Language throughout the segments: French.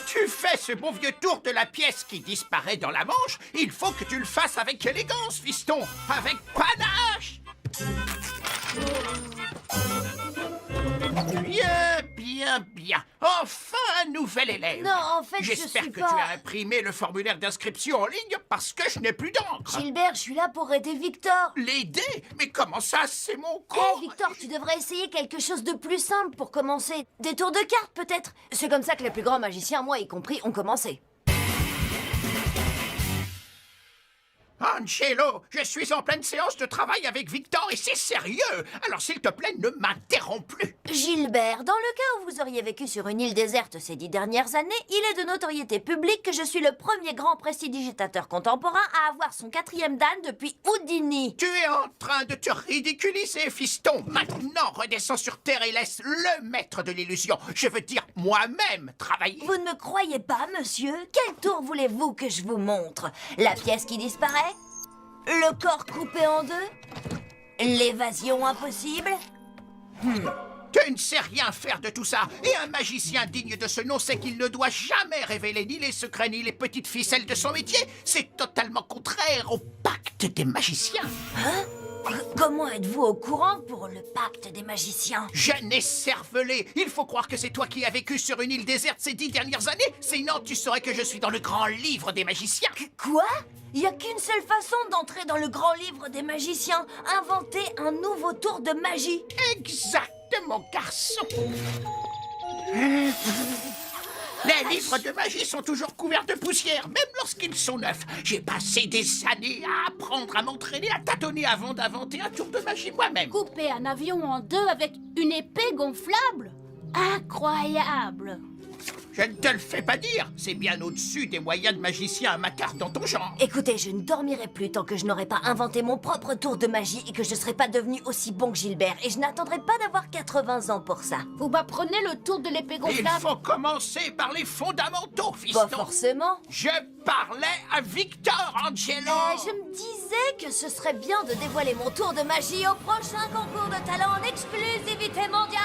tu fais ce bon vieux tour de la pièce qui disparaît dans la manche, il faut que tu le fasses avec élégance, fiston, avec panache. Bien, bien, bien. Enfin un nouvel élève. Non, en fait, je J'espère suis que pas... tu as imprimé le formulaire d'inscription en ligne parce que je n'ai plus d'encre. Gilbert, je suis là pour aider Victor. L'aider? Mais comment ça, c'est mon Eh, cours? Victor, tu devrais essayer quelque chose de plus simple pour commencer. Des tours de cartes, peut-être. C'est comme ça que les plus grands magiciens, moi y compris, ont commencé. Angelo, je suis en pleine séance de travail avec Victor et c'est sérieux. Alors s'il te plaît, ne m'interromps plus. Gilbert, dans le cas où vous auriez vécu sur une île déserte ces 10 dernières années, il est de notoriété publique que je suis le premier grand prestidigitateur contemporain à avoir son 4e dan depuis Houdini. Tu es en train de te ridiculiser, fiston. Maintenant, redescends sur Terre et laisse le maître de l'illusion, je veux dire moi-même, travailler. Vous ne me croyez pas, monsieur? Quel tour voulez-vous que je vous montre? La pièce qui disparaît? Le corps coupé en deux? L'évasion impossible? Tu ne sais rien faire de tout ça. Et un magicien digne de ce nom sait qu'il ne doit jamais révéler ni les secrets ni les petites ficelles de son métier. C'est totalement contraire au pacte des magiciens. Hein? Comment êtes-vous au courant pour le pacte des magiciens? Jeune écervelé, il faut croire que c'est toi qui as vécu sur une île déserte ces 10 dernières années. Sinon, tu saurais que je suis dans le grand livre des magiciens. Quoi? Il n'y a qu'une seule façon d'entrer dans le grand livre des magiciens. Inventer un nouveau tour de magie. Exactement, garçon. Les livres de magie sont toujours couverts de poussière, même lorsqu'ils sont neufs. J'ai passé des années à apprendre à m'entraîner, à tâtonner avant d'inventer un tour de magie moi-même. Couper un avion en deux avec une épée gonflable? Incroyable! Je ne te le fais pas dire, c'est bien au-dessus des moyens de magicien à ma carte dans ton genre. Écoutez, je ne dormirai plus tant que je n'aurai pas inventé mon propre tour de magie et que je ne serai pas devenu aussi bon que Gilbert. Et je n'attendrai pas d'avoir 80 ans pour ça. Vous m'apprenez le tour de l'épée Il gonflable? faut commencer par les fondamentaux, fiston. Pas forcément. Je parlais à Victor, Angelo. Je me disais que ce serait bien de dévoiler mon tour de magie au prochain concours de talent en exclusivité mondiale.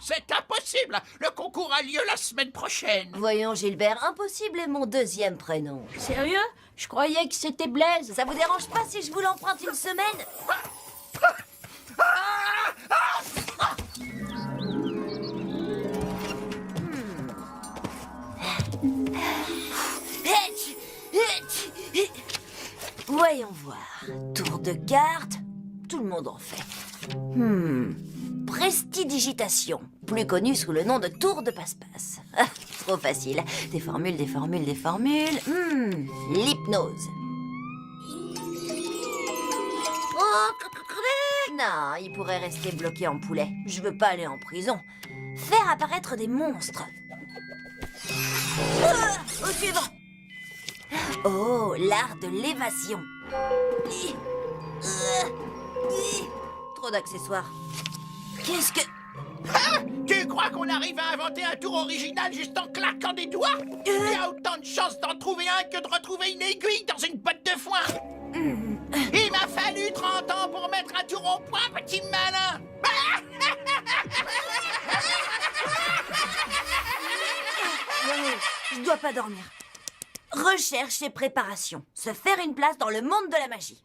C'est impossible. Le concours a lieu la semaine prochaine. Voyons, Gilbert, impossible est mon 2e prénom. Sérieux? Je croyais que c'était Blaise. Ça vous dérange pas si je vous l'emprunte une semaine? Voyons voir. Tour de cartes, tout le monde en fait. Prestidigitation, plus connu sous le nom de tour de passe-passe. Ah, trop facile. Des formules, des formules, des formules. L'hypnose. Non, il pourrait rester bloqué en poulet. Je veux pas aller en prison. Faire apparaître des monstres. Au suivant. Oh, l'art de l'évasion. Trop d'accessoires. Qu'est-ce que... Ah, tu crois qu'on arrive à inventer un tour original juste en claquant des doigts? Il y a autant de chances d'en trouver un que de retrouver une aiguille dans une botte de foin. Il m'a fallu 30 ans pour mettre un tour au point, petit malin. Je dois pas dormir. Recherche et préparation. Se faire une place dans le monde de la magie.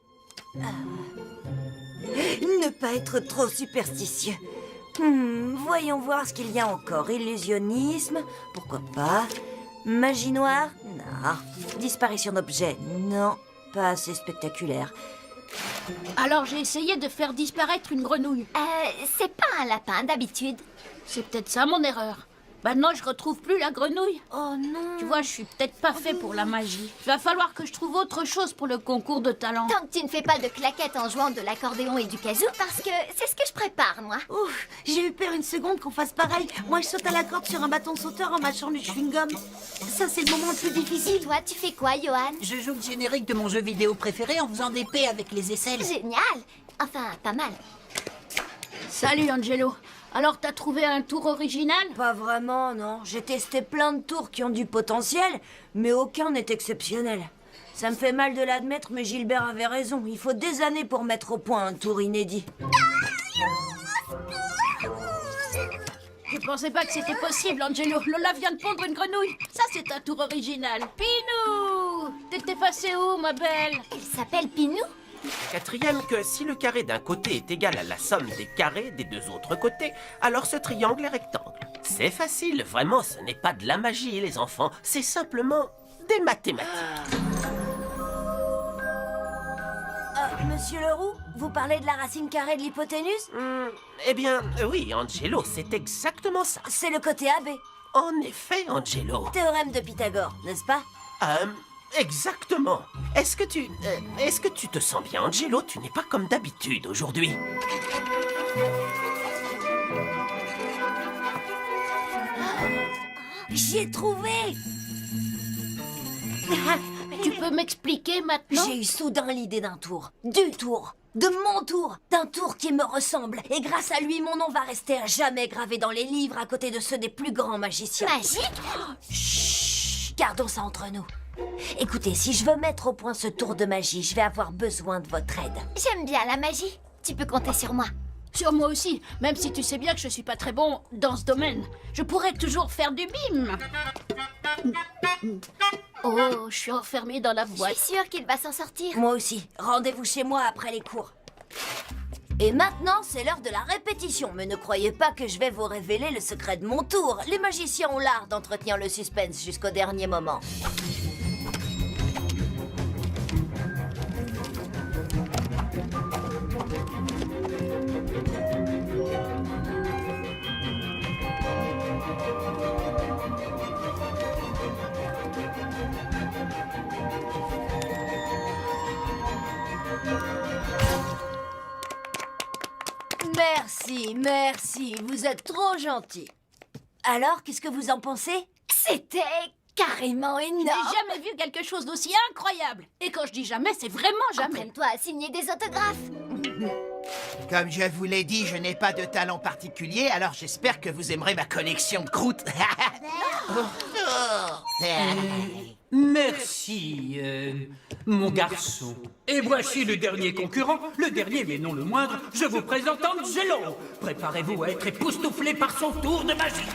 Ne pas être trop superstitieux. Voyons voir ce qu'il y a encore. Illusionnisme, pourquoi pas. Magie noire, non. Disparition d'objets, non. Pas assez spectaculaire. Alors j'ai essayé de faire disparaître une grenouille. C'est pas un lapin d'habitude. C'est peut-être ça mon erreur. Maintenant je retrouve plus la grenouille. Oh non. Tu vois, je suis peut-être pas fait pour la magie. Il va falloir que je trouve autre chose pour le concours de talent. Tant que tu ne fais pas de claquettes en jouant de l'accordéon et du kazoo, parce que c'est ce que je prépare, moi. Ouf, j'ai eu peur une seconde qu'on fasse pareil. Moi, je saute à la corde sur un bâton sauteur en mâchant du chewing-gum. Ça, c'est le moment le plus difficile. Toi, tu fais quoi, Johan? Je joue le générique de mon jeu vidéo préféré en faisant des paix avec les aisselles. Génial. Enfin, pas mal. Salut Angelo. Alors t'as trouvé un tour original? Pas vraiment, non. J'ai testé plein de tours qui ont du potentiel, mais aucun n'est exceptionnel. Ça me fait mal de l'admettre, mais Gilbert avait raison. Il faut des années pour mettre au point un tour inédit. Je pensais pas que c'était possible, Angelo. Lola vient de pondre une grenouille. Ça, c'est un tour original. Pinou! T'étais passé où, ma belle? Il s'appelle Pinou? Quatrième, que si le carré d'un côté est égal à la somme des carrés des deux autres côtés, alors ce triangle est rectangle. C'est facile, vraiment, ce n'est pas de la magie, les enfants. C'est simplement des mathématiques. Monsieur Leroux, vous parlez de la racine carrée de l'hypoténuse? Eh bien, oui, Angelo, c'est exactement ça. C'est le côté AB. En effet, Angelo. Théorème de Pythagore, n'est-ce pas? Exactement. Est-ce que tu te sens bien, Angelo? Tu n'es pas comme d'habitude aujourd'hui. J'ai trouvé! Tu peux m'expliquer maintenant? J'ai eu soudain l'idée d'un tour. Du tour. De mon tour. D'un tour qui me ressemble. Et grâce à lui, mon nom va rester à jamais gravé dans les livres à côté de ceux des plus grands magiciens. Magique? Chut! Gardons ça entre nous. Écoutez, si je veux mettre au point ce tour de magie, je vais avoir besoin de votre aide. J'aime bien la magie. Tu peux compter sur moi. Sur moi aussi, même si tu sais bien que je suis pas très bon dans ce domaine. Je pourrais toujours faire du bim. Oh, je suis enfermée dans la Je boîte. suis sûre qu'il va s'en sortir. Moi aussi. Rendez-vous chez moi après les cours. Et maintenant, c'est l'heure de la répétition. Mais ne croyez pas que je vais vous révéler le secret de mon tour. Les magiciens ont l'art d'entretenir le suspense jusqu'au dernier moment. Merci, vous êtes trop gentil. Alors, qu'est-ce que vous en pensez? C'était carrément Je énorme. n'ai jamais vu quelque chose d'aussi incroyable. Et quand je dis jamais, c'est vraiment jamais. Entraîne-toi à signer des autographes. Comme je vous l'ai dit, je n'ai pas de talent particulier, alors j'espère que vous aimerez ma collection de croûtes. Merci, mon garçon. Et voici le dernier concurrent, le dernier mais non le moindre. Je vous présente Angelo. Préparez-vous à être époustouflé par son tour de magie.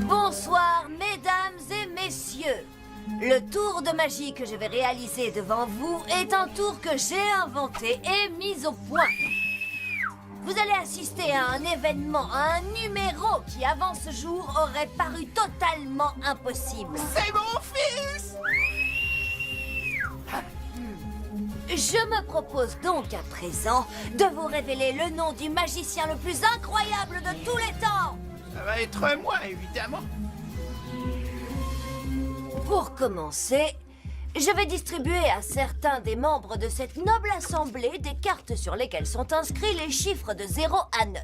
Bonsoir, mesdames et messieurs. Le tour de magie que je vais réaliser devant vous est un tour que j'ai inventé et mis au point. Vous allez assister à un événement, à un numéro qui, avant ce jour, aurait paru totalement impossible. C'est mon fils! Je me propose donc à présent de vous révéler le nom du magicien le plus incroyable de tous les temps. Ça va être moi, évidemment. Pour commencer, je vais distribuer à certains des membres de cette noble assemblée des cartes sur lesquelles sont inscrits les chiffres de 0 à 9.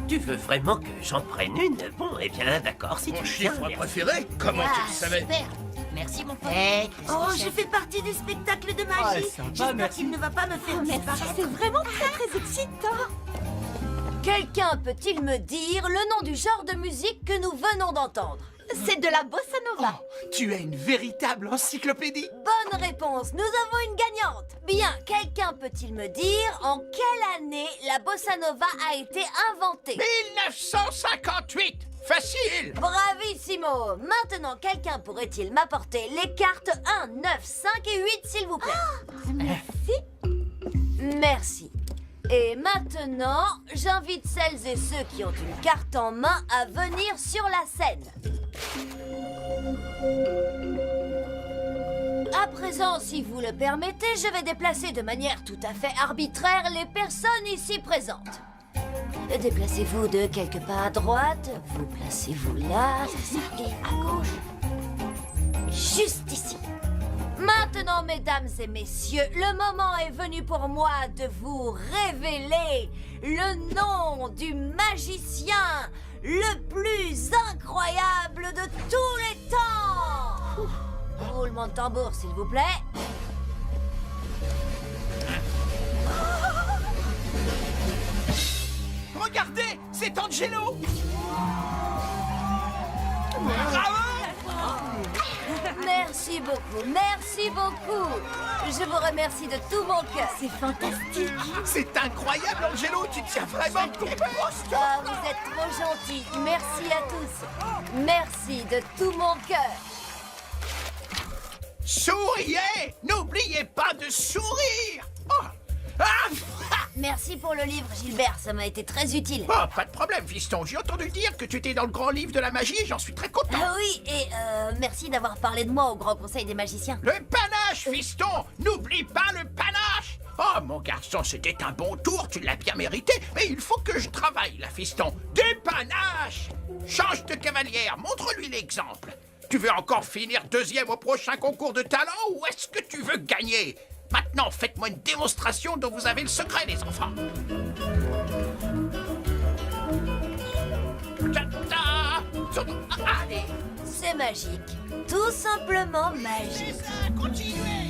Tu veux vraiment que j'en prenne une? Bon, eh bien, d'accord, si Mon tu veux chiffre bien. préféré? Comment tu le savais? Super. Merci, mon pote. Oh, je fais partie du spectacle de magie. J'espère qu'il ne va pas me faire disparaître. C'est vraiment très excitant. Quelqu'un peut-il me dire le nom du genre de musique que nous venons d'entendre? C'est de la bossa nova. Tu es une véritable encyclopédie. Bonne réponse, nous avons une gagnante. Bien, quelqu'un peut-il me dire en quelle année la bossa nova a été inventée? 1958. Facile. Bravissimo. Maintenant, quelqu'un pourrait-il m'apporter les cartes 1, 9, 5 et 8, s'il vous plaît? Merci. Et maintenant, j'invite celles et ceux qui ont une carte en main à venir sur la scène. À présent, si vous le permettez, je vais déplacer de manière tout à fait arbitraire les personnes ici présentes. Déplacez-vous de quelques pas à droite, vous placez-vous là, et à gauche. Juste ici. Maintenant, mesdames et messieurs, le moment est venu pour moi de vous révéler le nom du magicien le plus incroyable de tous les temps. Roulement de tambour, s'il vous plaît. Regardez, c'est Angelo. Bravo. Merci beaucoup, merci beaucoup. Je vous remercie de tout mon cœur. C'est fantastique. C'est incroyable, Angelo, tu tiens vraiment ton poste. Ah, vous êtes trop gentils. Merci à tous. Merci de tout mon cœur. Souriez! N'oubliez pas de sourire! Oh. Ah. Merci pour le livre, Gilbert. Ça m'a été très utile. Oh, pas de problème, fiston. J'ai entendu dire que tu étais dans le grand livre de la magie et j'en suis très content. Ah oui, et merci d'avoir parlé de moi au Grand Conseil des magiciens. Le panache, fiston! N'oublie pas le panache! Oh, mon garçon, c'était un bon tour, tu l'as bien mérité, mais il faut que je travaille, là, fiston. Des panaches! Change de cavalière, montre-lui l'exemple. Tu veux encore finir deuxième au prochain concours de talent ou est-ce que tu veux gagner? Maintenant, faites-moi une démonstration dont vous avez le secret, les enfants. Allez, C'est magique. Tout simplement magique. c'est ça, continuez!